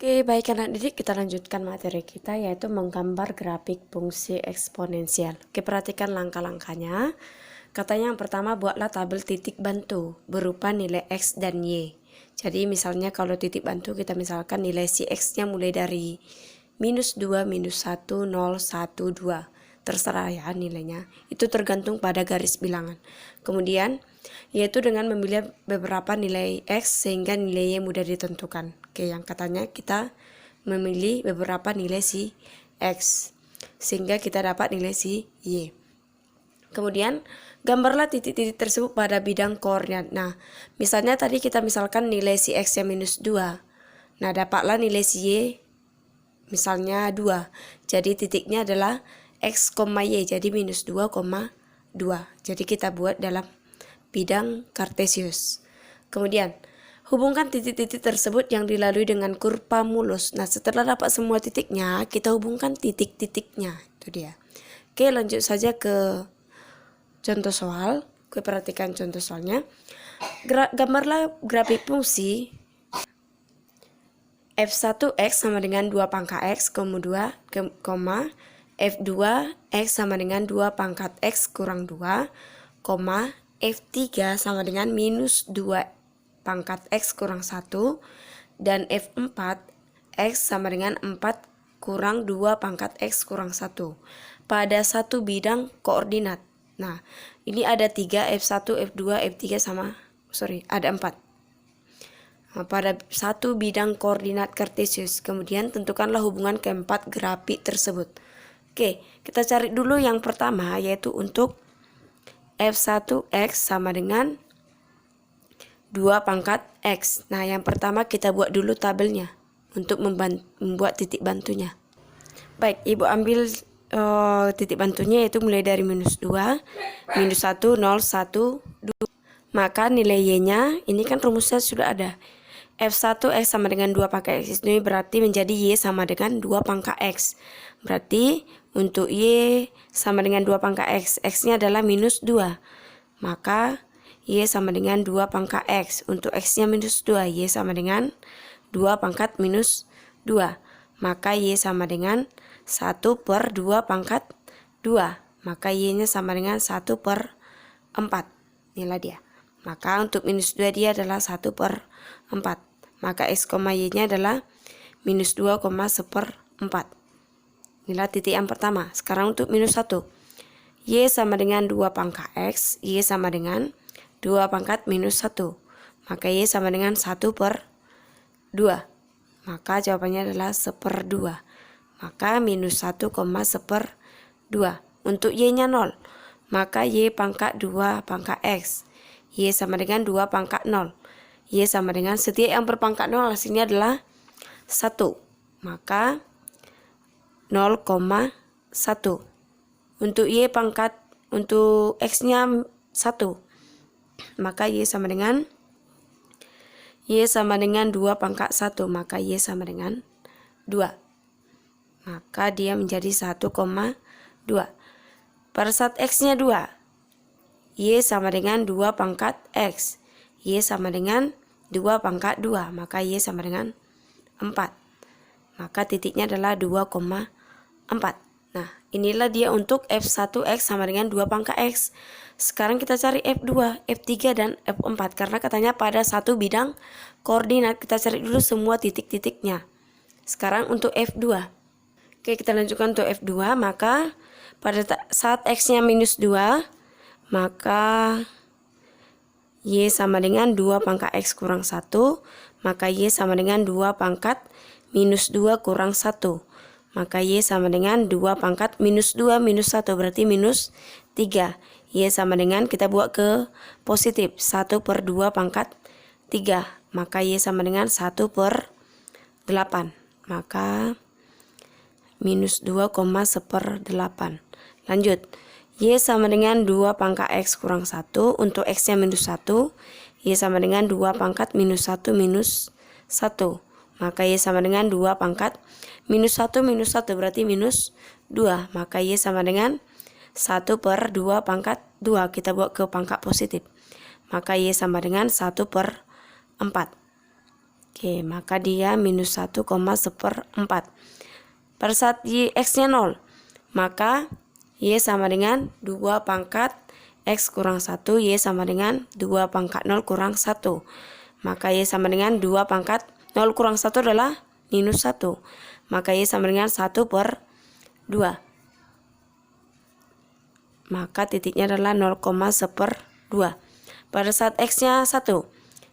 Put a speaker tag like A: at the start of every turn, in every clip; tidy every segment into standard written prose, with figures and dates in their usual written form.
A: Oke, baik anak didik, kita lanjutkan materi kita yaitu menggambar grafik fungsi eksponensial. Oke, perhatikan langkah-langkahnya. Katanya yang pertama, buatlah tabel titik bantu berupa nilai X dan Y. Jadi misalnya kalau titik bantu kita misalkan nilai si X-nya mulai dari -2, -1, 0, 1, 2. Terserah ya nilainya. Itu tergantung pada garis bilangan. Kemudian yaitu dengan memilih beberapa nilai X sehingga nilai Y mudah ditentukan. Oke, yang katanya kita memilih beberapa nilai si X sehingga kita dapat nilai si Y. Kemudian gambarlah titik-titik tersebut pada bidang koordinat. Nah, misalnya tadi kita misalkan nilai si X yang -2. Nah, dapatlah nilai si Y misalnya 2. Jadi titiknya adalah X, Y, jadi -2,2. Jadi kita buat dalam bidang kartesius. Kemudian hubungkan titik-titik tersebut yang dilalui dengan kurva mulus. Nah, setelah dapat semua titiknya, kita hubungkan titik-titiknya. Itu dia. Oke, lanjut saja ke contoh soal. Oke, perhatikan contoh soalnya. Gambarlah grafik fungsi F1x sama dengan 2 pangkat X, kemudian F2x sama dengan 2 pangkat X kurang 2, F3 sama dengan -2 pangkat X kurang 1, dan F4x sama dengan 4 kurang 2 pangkat X kurang 1 pada satu bidang koordinat. Nah, ini ada 3, F1, F2, F3 ada 4. Nah, pada satu bidang koordinat kartesius. Kemudian tentukanlah hubungan keempat grafik tersebut. Oke, kita cari dulu yang pertama yaitu untuk F1x sama dengan 2 pangkat X. Nah, yang pertama kita buat dulu tabelnya untuk membuat titik bantunya. Baik, Ibu ambil titik bantunya yaitu mulai dari -2, -1, 0, 1, 2. Maka nilai Y-nya, ini kan rumusnya sudah ada. F1x sama dengan 2 pangkat X ini berarti menjadi Y sama dengan 2 pangkat X. Berarti untuk Y sama dengan 2 pangkat X, X-nya adalah -2. Maka Y sama dengan 2 pangkat X. Untuk X-nya -2, Y sama dengan 2 pangkat -2. Maka Y sama dengan 1 per 2 pangkat 2. Maka Y-nya sama dengan 1 per 4. Inilah dia. Maka untuk -2 dia adalah 1 per 4. Maka X, Y-nya adalah -2,1/4. Inilah titik yang pertama. Sekarang untuk -1. Y sama dengan 2 pangkat X. Y sama dengan 2 pangkat -1. Maka Y sama dengan 1 per 2. Maka jawabannya adalah 1/2. Maka -1,1/2. Untuk Y-nya 0. Maka Y pangkat 2 pangkat X. Y sama dengan 2 pangkat 0. Y sama dengan setiap yang berpangkat 0 hasilnya adalah 1. Maka 0,1. Untuk X-nya 1. Maka Y sama dengan 2 pangkat 1. Maka Y sama dengan 2. Maka dia menjadi 1,2. Pada saat X-nya 2. Y sama dengan 2 pangkat X. Y sama dengan 2 pangkat 2. Maka Y sama dengan 4. Maka titiknya adalah 2,4. Nah, inilah dia untuk F1x sama dengan 2 pangkat X. Sekarang kita cari F2, F3, dan F4. Karena katanya pada satu bidang koordinat. Kita cari dulu semua titik-titiknya. Sekarang untuk F2. Oke, kita lanjutkan untuk F2. Maka pada saat X-nya -2, maka Y sama dengan 2 pangkat X kurang 1. Maka Y sama dengan 2 pangkat -2 kurang 1. Maka Y sama dengan 2 pangkat -2 -1. Berarti -3. Y sama dengan, kita buat ke positif, 1 per 2 pangkat 3. Maka Y sama dengan 1 per 8. Maka -2,1/8. Lanjut. Y sama dengan 2 pangkat X kurang 1. Untuk X-nya -1. Y sama dengan 2 pangkat -1 -1. Maka Y sama dengan 2 pangkat -1 -1. Berarti -2. Maka Y sama dengan 1 per 2 pangkat 2. Kita buat ke pangkat positif. Maka Y sama dengan 1/4. Oke, maka dia minus 1,14. Pada saat X-nya 0, maka Y sama dengan 2 pangkat X kurang 1, Y sama dengan 2 pangkat 0 kurang 1. Maka Y sama dengan 2 pangkat 0 kurang 1 adalah minus 1. Maka Y sama dengan 1/2. Maka titiknya adalah 0,12. Pada saat X-nya 1,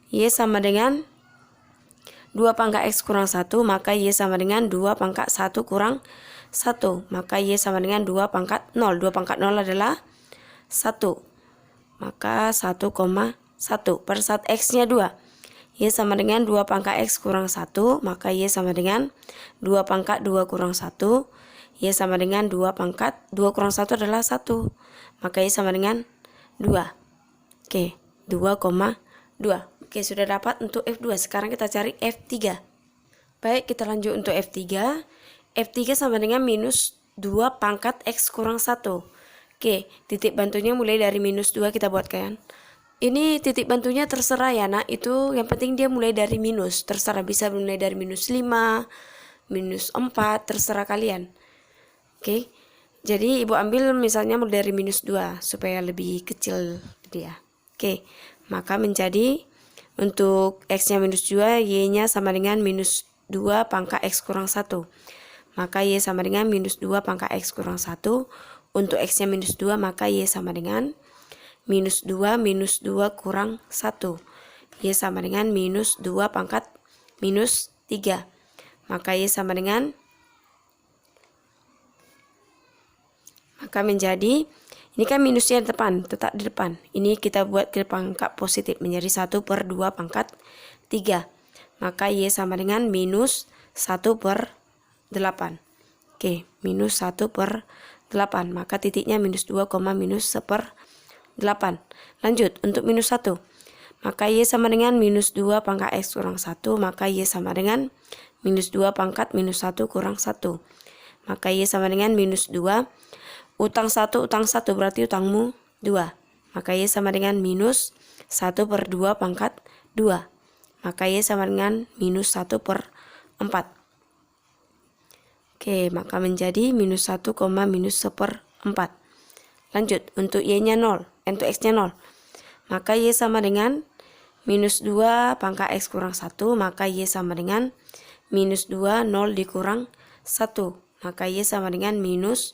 A: Y sama dengan 2 pangkat X kurang 1, maka Y sama dengan 2 pangkat 1 kurang 1. Maka Y sama dengan 2 pangkat 0. 2 pangkat 0 adalah 1. Maka 1,1. Pada saat X-nya 2, Y sama dengan 2 pangkat X kurang 1, maka Y sama dengan 2 pangkat 2 kurang 1. Y sama dengan 2 pangkat 2 kurang 1 adalah 1. Maka Y sama dengan 2. Oke, 2,2. Oke, sudah dapat untuk F2. Sekarang kita cari F3. Baik, kita lanjut untuk F3. F3 sama dengan minus 2 pangkat X kurang 1. Oke, titik bantunya mulai dari minus 2 kita buatkan. Ini titik bantunya terserah ya nak, itu yang penting dia mulai dari minus. Terserah, bisa mulai dari minus 5, minus 4, terserah kalian. Oke, jadi ibu ambil misalnya mulai dari minus 2 supaya lebih kecil dia. Oke, maka menjadi untuk X-nya minus 2, Y-nya sama dengan minus 2 pangkat X kurang 1. Maka Y sama dengan minus 2 pangkat X kurang 1. Untuk X-nya minus 2, maka Y sama dengan minus 2 kurang 1. Y sama dengan minus 2 pangkat minus 3. Maka Y sama dengan, maka menjadi, ini kan minusnya di depan, tetap di depan. Ini kita buat ke pangkat positif menjadi 1/2 pangkat 3. Maka Y sama dengan minus 1/8. Oke, minus 1/8. Maka titiknya minus 2, minus 1/8. Lanjut, untuk minus 1. Maka Y sama dengan minus 2 pangkat X kurang 1. Maka Y sama dengan minus 2 pangkat minus 1 kurang 1. Maka Y sama dengan minus 2. Utang 1 berarti utangmu 2. Maka Y sama dengan minus 1/2 pangkat 2. Maka Y sama dengan minus 1/4. Oke, maka menjadi minus 1, minus 1/4. Lanjut, untuk Y-nya 0, untuk X-nya 0. Maka Y sama dengan minus 2 pangkat X kurang 1. Maka Y sama dengan minus 2, 0 dikurang 1. Maka Y sama dengan minus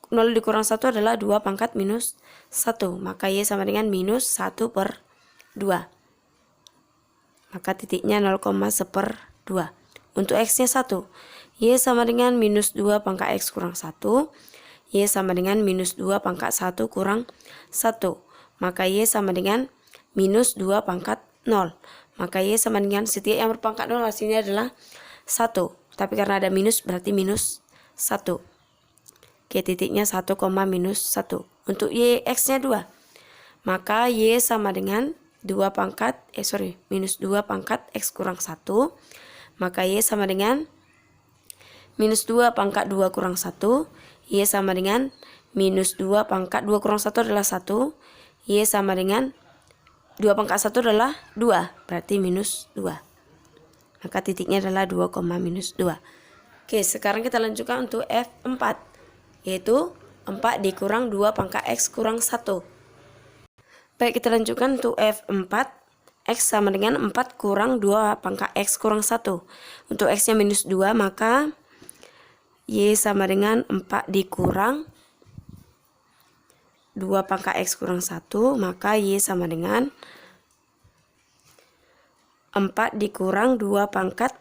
A: 0 dikurang 1 adalah 2 pangkat minus 1. Maka Y sama dengan minus 1/2. Maka titiknya 0,12. Untuk X-nya 1. Y sama dengan minus 2 pangkat X kurang 1. Y sama dengan minus 2 pangkat 1 kurang 1. Maka Y sama dengan minus 2 pangkat 0. Maka Y sama dengan setiap yang berpangkat 0 hasilnya adalah 1. Tapi karena ada minus berarti minus 1. Oke, titiknya 1, minus 1. Untuk Y X-nya 2. Maka Y sama dengan minus 2 pangkat X kurang 1. Maka Y sama dengan minus 2 pangkat 2 kurang 1. Y sama dengan minus 2 pangkat 2 kurang 1 adalah 1. Y sama dengan 2 pangkat 1 adalah 2. Berarti minus 2. Maka titiknya adalah 2, minus 2. Oke, sekarang kita lanjutkan untuk F4. Yaitu 4 dikurang 2 pangkat X kurang 1. Baik, kita lanjutkan untuk F4. X sama dengan 4 kurang 2 pangkat X kurang 1. Untuk X-nya minus 2, maka Y sama dengan 4 dikurang 2 pangkat X kurang 1. Maka Y sama dengan 4 dikurang 2 pangkat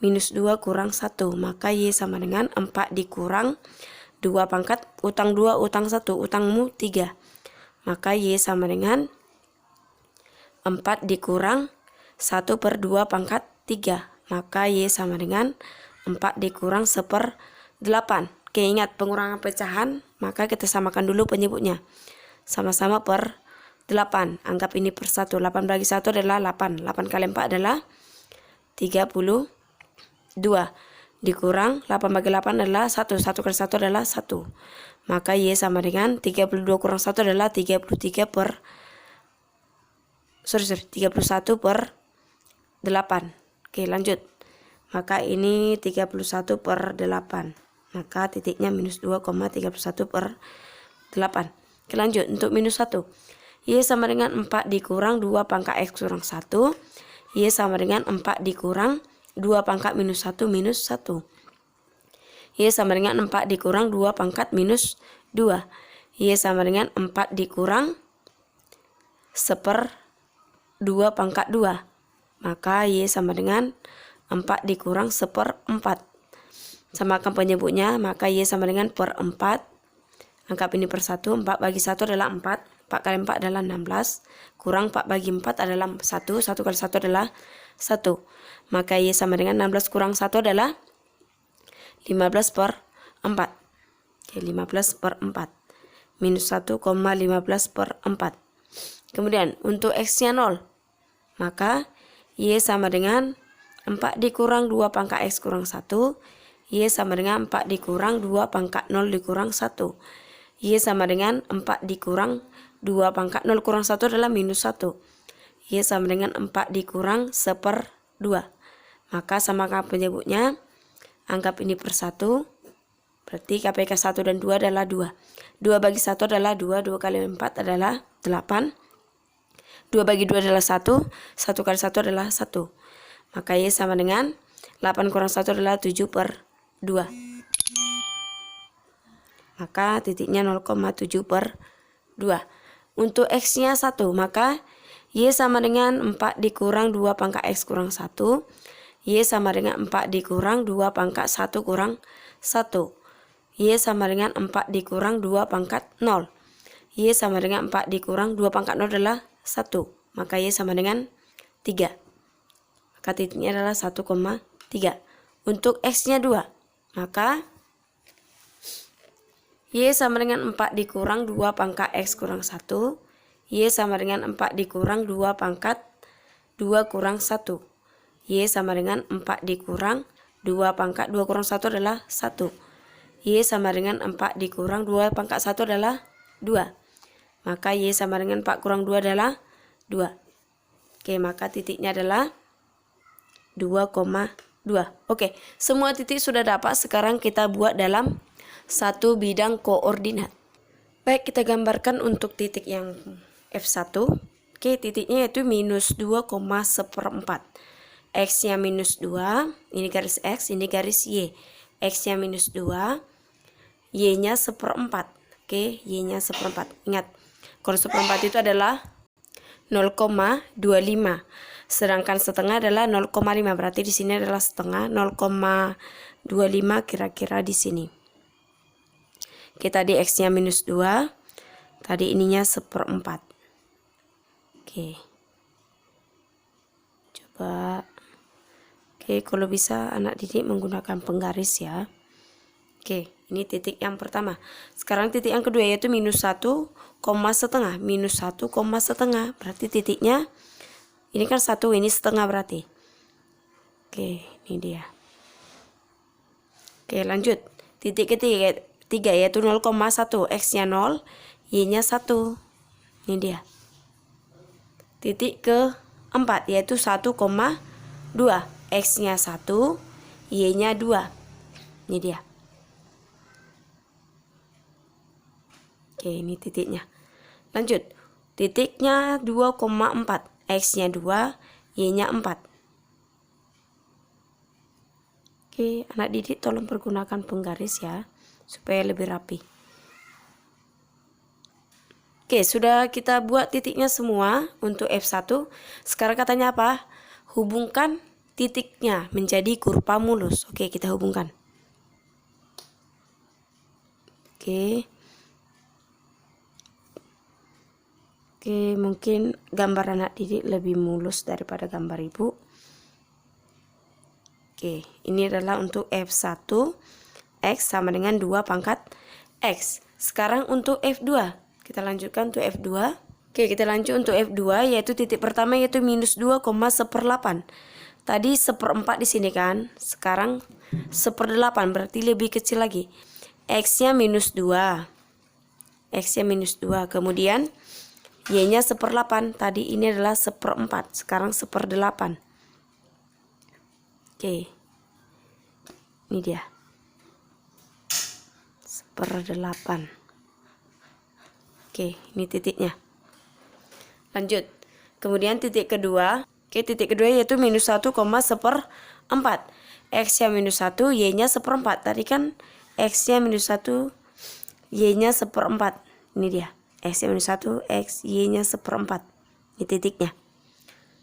A: minus 2 kurang 1. Maka Y sama dengan 4 dikurang 2 pangkat utang 2 utang 1, utangmu 3. Maka Y sama dengan 4 dikurang 1/2 pangkat 3. Maka Y sama dengan 4 dikurang 1/8. Oke, ingat pengurangan pecahan, maka kita samakan dulu penyebutnya. Sama-sama per 8. Anggap ini per 1. 8 bagi 1 adalah 8. 8 kali 4 adalah 32. Dikurang 8 bagi 8 adalah 1. 1 kali 1 adalah 1. Maka Y sama dengan 32 kurang 1 adalah 31/8. Oke, lanjut. Maka ini 31/8. Maka titiknya minus 2,31/8. Oke, lanjut. Untuk minus 1. Y sama dengan 4 dikurang 2 pangkat X kurang 1. Y sama dengan 4 dikurang 2 pangkat minus 1 minus 1. Y sama dengan 4 dikurang 2 pangkat minus 2. Y sama dengan 4 dikurang 1/2 pangkat 2. Maka Y sama dengan 4 dikurang 1/4. Samakan penyebutnya, maka Y sama dengan per 4. Anggap ini per 1. 4 bagi 1 adalah 4. 4 kali 4 adalah 16. Kurang 4 bagi 4 adalah 1. 1 kali 1 adalah 1. Maka Y sama dengan 16 kurang 1 adalah 15/4. Oke, 15/4. Minus 1,15/4. Kemudian untuk X-nya 0. Maka Y sama dengan 4 dikurang 2 pangkat X kurang 1. Y sama dengan 4 dikurang 2 pangkat 0 dikurang 1. Y sama dengan 4 dikurang 2 pangkat 0 kurang 1 adalah minus 1. Y sama dengan 4 dikurang 1/2. Maka samakan penyebutnya. Anggap ini per 1. Berarti KPK 1 dan 2 adalah 2. 2 bagi 1 adalah 2. 2 kali 4 adalah 8. 2 bagi 2 adalah 1. 1 kali 1 adalah 1. Maka Y sama dengan 8 kurang 1 adalah 7/2. Maka titiknya 0,7/2. Untuk X-nya 1. Maka Y sama dengan 4 dikurang 2 pangkat X kurang 1. Y sama dengan 4 dikurang 2 pangkat 1 kurang 1. Y sama dengan 4 dikurang 2 pangkat 0. Y sama dengan 4 dikurang 2 pangkat 0 adalah 1. Maka Y sama dengan 3. Maka titiknya adalah 1,3. Untuk X-nya 2. Maka Y sama dengan 4 dikurang 2 pangkat X kurang 1. Y sama dengan 4 dikurang 2 pangkat 2 kurang 1. Y sama dengan 4 dikurang 2 pangkat 2 kurang 1 adalah 1. Y sama dengan 4 dikurang 2 pangkat 1 adalah 2. Maka Y sama dengan 4 kurang 2 adalah 2. Oke, maka titiknya adalah 2,2. Oke, semua titik sudah dapat. Sekarang kita buat dalam satu bidang koordinat. Baik, kita gambarkan untuk titik yang F1. Oke, titiknya yaitu minus 2,1/4. X-nya minus 2. Ini garis X, ini garis Y. X-nya minus 2. Y-nya 1/4. Oke, Y-nya 1/4. Ingat, kalau 1/4 itu adalah 0,25. Sedangkan setengah adalah 0,5. Berarti di sini adalah setengah. 0,25 kira-kira di sini. Oke, tadi X-nya minus 2. Tadi ininya 1/4. Oke. Coba. Oke, kalau bisa anak didik menggunakan penggaris ya. Oke, ini titik yang pertama. Sekarang titik yang kedua yaitu minus 1,5. Minus 1,5. Berarti titiknya ini kan 1, ini setengah berarti. Oke, ini dia. Oke, lanjut. Titik ketiga yaitu 0,1. X-nya 0, Y-nya 1. Ini dia. Titik keempat yaitu 1,2. X-nya 1, Y-nya 2. Ini dia. Oke, ini titiknya. Lanjut. Titiknya 2,4. X-nya 2, Y-nya 4. Oke, anak didik tolong pergunakan penggaris ya, supaya lebih rapi. Oke, sudah kita buat titiknya semua untuk F1. Sekarang katanya apa? Hubungkan titiknya menjadi kurva mulus. Oke, kita hubungkan. Oke. Oke, mungkin gambar anak didik lebih mulus daripada gambar ibu. Oke, ini adalah untuk F1. X sama dengan 2 pangkat X. Sekarang untuk F2. Kita lanjutkan untuk F2. Oke, kita lanjut untuk F2 yaitu titik pertama yaitu minus 2,1/8. Tadi 1/4 di sini kan. Sekarang 1/8 berarti lebih kecil lagi. X-nya minus 2. X-nya minus 2. Kemudian Y-nya 1/8. Tadi ini adalah 1/4. Sekarang 1/8. Oke, ini dia 1/8. Oke, ini titiknya. Lanjut, kemudian titik kedua. Oke, titik kedua yaitu minus 1,1/4. X-nya minus 1, Y-nya 1/4. Tadi kan X-nya minus 1, Y-nya 1/4. Ini dia, X-nya minus 1, X, Y-nya 1/4. Ini titiknya.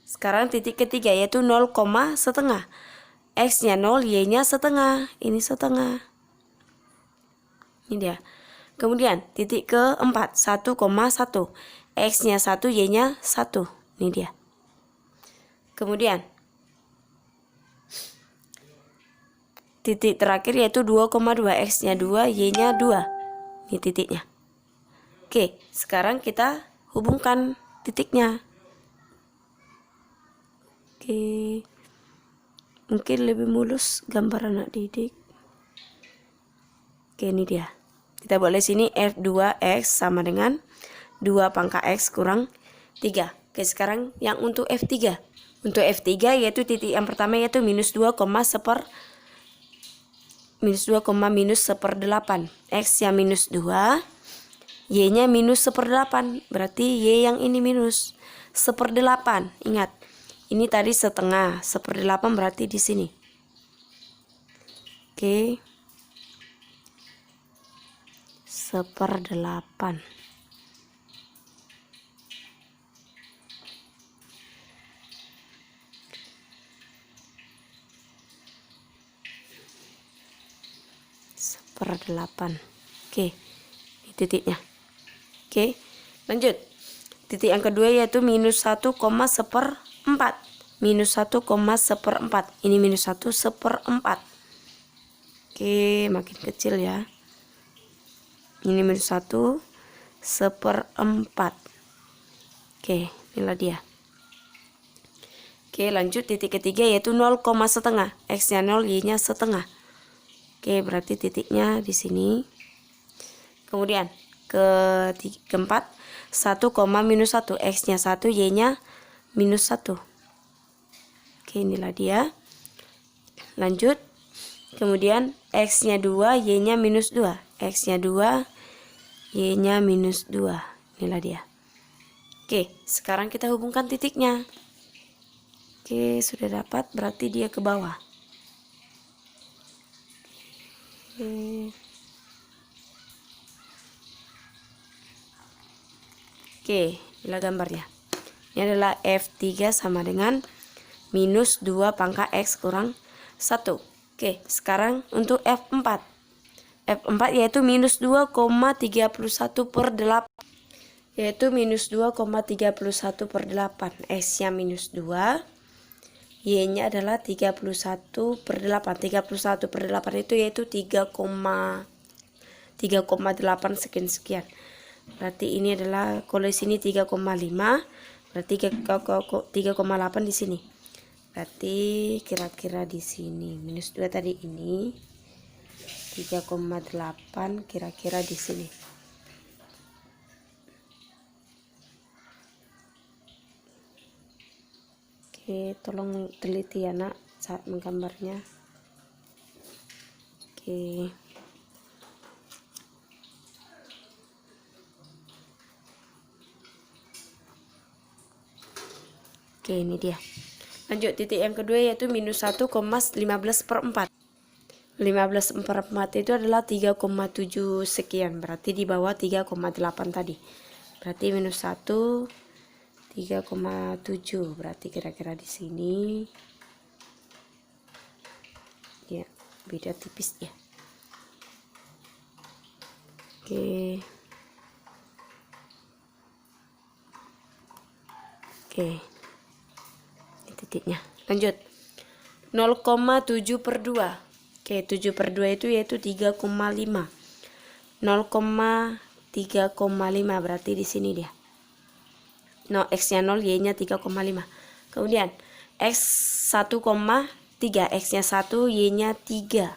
A: Sekarang titik ketiga yaitu 0,1. X-nya 0, Y-nya 1/2. Ini 1/2. Ini dia. Kemudian titik keempat 1,1. X-nya 1, Y-nya 1. Ini dia. Kemudian titik terakhir yaitu 2,2. X-nya 2, Y-nya 2. Ini titiknya. Oke, sekarang kita hubungkan titiknya. Oke, mungkin lebih mulus gambar anak didik. Oke, ini dia. Kita buat di sini F2X sama dengan 2 pangkat X kurang 3. Oke, sekarang yang untuk F3. Untuk F3 yaitu titik yang pertama yaitu minus 2, minus 1/8. X-nya minus 2, Y-nya minus 1/8. Berarti Y yang ini minus 1/8. Ingat, ini tadi setengah, 1/8 berarti di sini. Oke. 1/8. Oke, ini titiknya. Oke, lanjut. Titik yang kedua yaitu minus 1,1/4. Minus 1,1/4. Ini minus 1/4. Oke, makin kecil ya. Ini minus 1/4. Oke, inilah dia. Oke, lanjut titik ketiga yaitu 0,1. X-nya 0, Y-nya 1/2. Oke, berarti titiknya di sini. Kemudian keempat 1,-1. X-nya 1, Y-nya minus 1. Oke, inilah dia. Lanjut. Kemudian X-nya 2, Y-nya minus 2. X-nya 2, Y-nya minus 2. Inilah dia. Oke, sekarang kita hubungkan titiknya. Oke, sudah dapat, berarti dia ke bawah. Oke, inilah gambarnya. Ini adalah F3 sama dengan minus 2 pangkat X kurang 1. Oke, sekarang untuk F4. F4 yaitu minus 2,31/8. Yaitu minus 2,31/8. X-nya minus 2. Y-nya adalah 31/8. 31/8 itu yaitu 3,8 sekian. Berarti ini adalah, kalau di sini 3,5, berarti 3,8 di sini. Berarti kira-kira di sini minus 2 tadi ini 3,8 kira-kira di sini. Oke, tolong teliti ya nak saat menggambarnya. Oke. Oke, ini dia. Lanjut, titik yang kedua yaitu minus 1,15/4. 15/4 itu adalah 3,7 sekian. Berarti di bawah 3,8 tadi. Berarti minus 1, 3,7. Berarti kira-kira di sini. Ya, beda tipis ya. Oke. Oke. Titiknya. Lanjut. 0,7/2. Oke, 7/2 itu yaitu 3,5. 0,3,5 berarti di sini dia. No, X-nya 0, Y-nya 3,5. Kemudian X 1,3. X-nya 1, Y-nya 3.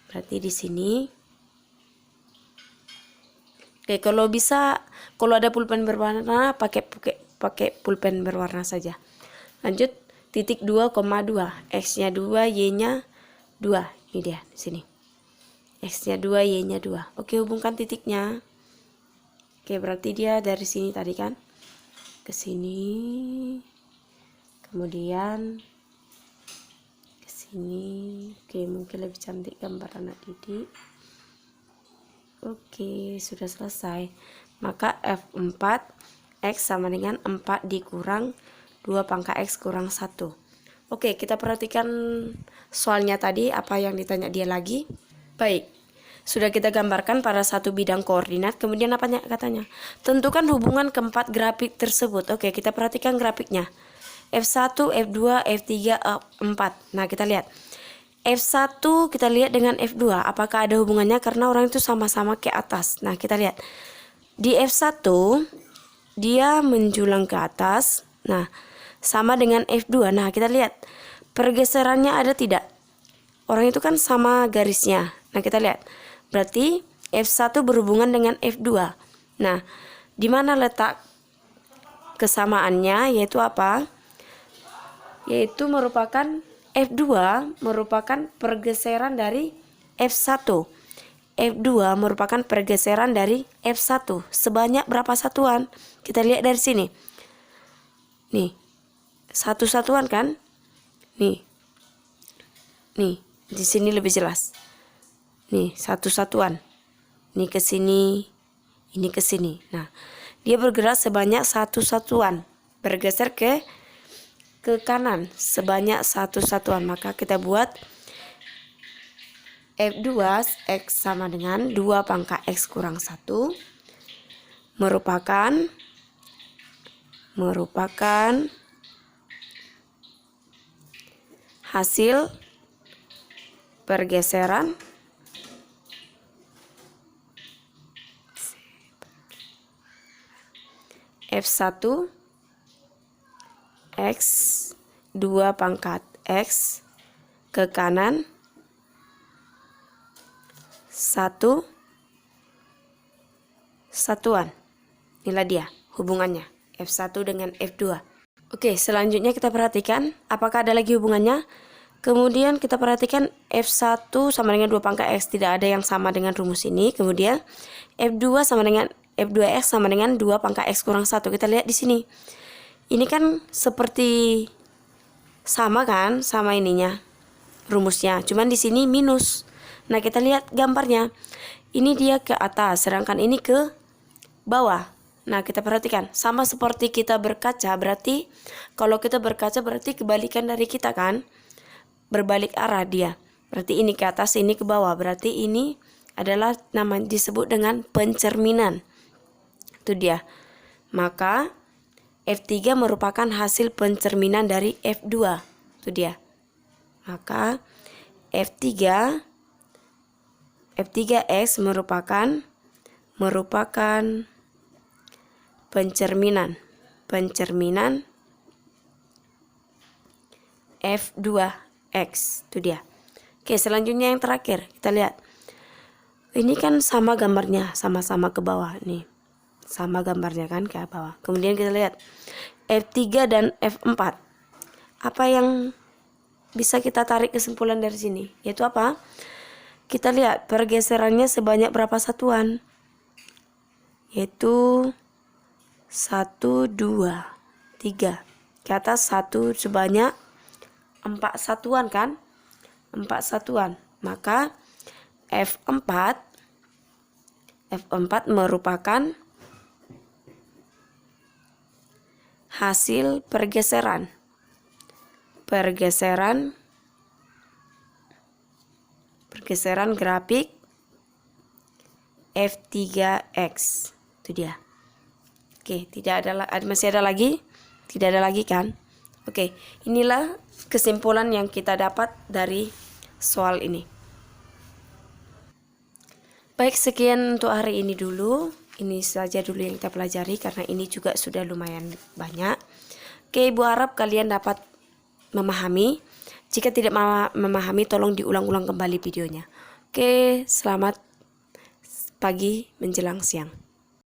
A: Berarti di sini. Oke, kalau bisa, kalau ada pulpen berwarna pakai pulpen berwarna saja. Lanjut, titik 2,2. X-nya 2, Y-nya 2. Ini dia di sini. X-nya 2, Y-nya 2. Oke, hubungkan titiknya. Oke, berarti dia dari sini tadi kan ke sini. Kemudian ke sini. Oke, mungkin lebih cantik gambar anak didik. Oke, sudah selesai. Maka F4 X sama dengan 4 dikurang 2 pangkat X kurang 1. Oke, kita perhatikan soalnya tadi, apa yang ditanya dia lagi. Baik, sudah kita gambarkan pada satu bidang koordinat. Kemudian apa katanya? Tentukan hubungan keempat grafik tersebut. Oke, kita perhatikan grafiknya. F1, F2, F3, F4. Nah, kita lihat. F1 kita lihat dengan F2. Apakah ada hubungannya? Karena orang itu sama-sama ke atas. Nah, kita lihat. Di F1, dia menjulang ke atas. Nah, sama dengan F2. Nah, kita lihat. Pergeserannya ada tidak? Orang itu kan sama garisnya. Nah, kita lihat. Berarti F1 berhubungan dengan F2. Nah, di mana letak kesamaannya? Yaitu apa? Yaitu merupakan F2 merupakan pergeseran dari F1. F2 merupakan pergeseran dari F1. Sebanyak berapa satuan? Kita lihat dari sini. Nih. Satu satuan kan? Nih. Nih, di sini lebih jelas. Nih, satu satuan. Ini ke sini, ini ke sini. Nah, dia bergerak sebanyak satu satuan. Bergeser ke kanan sebanyak satu satuan. Maka kita buat F2 X sama dengan 2 pangkat X kurang 1 merupakan hasil pergeseran F1 X 2 pangkat X ke kanan 1 satuan. Inilah dia hubungannya F1 dengan F2. Oke, selanjutnya kita perhatikan apakah ada lagi hubungannya. Kemudian kita perhatikan F1 sama dengan 2 pangkat X, tidak ada yang sama dengan rumus ini. Kemudian F2 sama dengan F2X sama dengan 2 pangkat X kurang 1. Kita lihat di sini. Ini kan seperti sama kan sama ininya rumusnya, cuman di sini minus. Nah, kita lihat gambarnya. Ini dia ke atas, sedangkan ini ke bawah. Nah, kita perhatikan sama seperti kita berkaca. Berarti kalau kita berkaca berarti kebalikan dari kita kan, berbalik arah dia. Berarti ini ke atas, ini ke bawah. Berarti ini adalah disebut dengan pencerminan. Itu dia. Maka F3 merupakan hasil pencerminan dari F2. Itu dia. Maka F3X merupakan pencerminan F2X. Itu dia. Oke, selanjutnya yang terakhir kita lihat. Ini kan sama gambarnya, sama-sama ke bawah nih. Sama gambarnya kan ke bawah. Kemudian kita lihat F3 dan F4. Apa yang bisa kita tarik kesimpulan dari sini? Yaitu apa? Kita lihat pergeserannya sebanyak berapa satuan? Yaitu 1, 2, 3. Ke atas 1 sebanyak 4 satuan kan? 4 satuan. Maka F4 merupakan hasil pergeseran grafik F3X. Itu dia. Oke, masih ada lagi? Tidak ada lagi kan? Oke, inilah kesimpulan yang kita dapat dari soal ini. Baik, sekian untuk hari ini dulu. Ini saja dulu yang kita pelajari karena ini juga sudah lumayan banyak. Oke, Ibu harap kalian dapat memahami. Jika tidak memahami, tolong diulang-ulang kembali videonya. Oke, selamat pagi menjelang siang.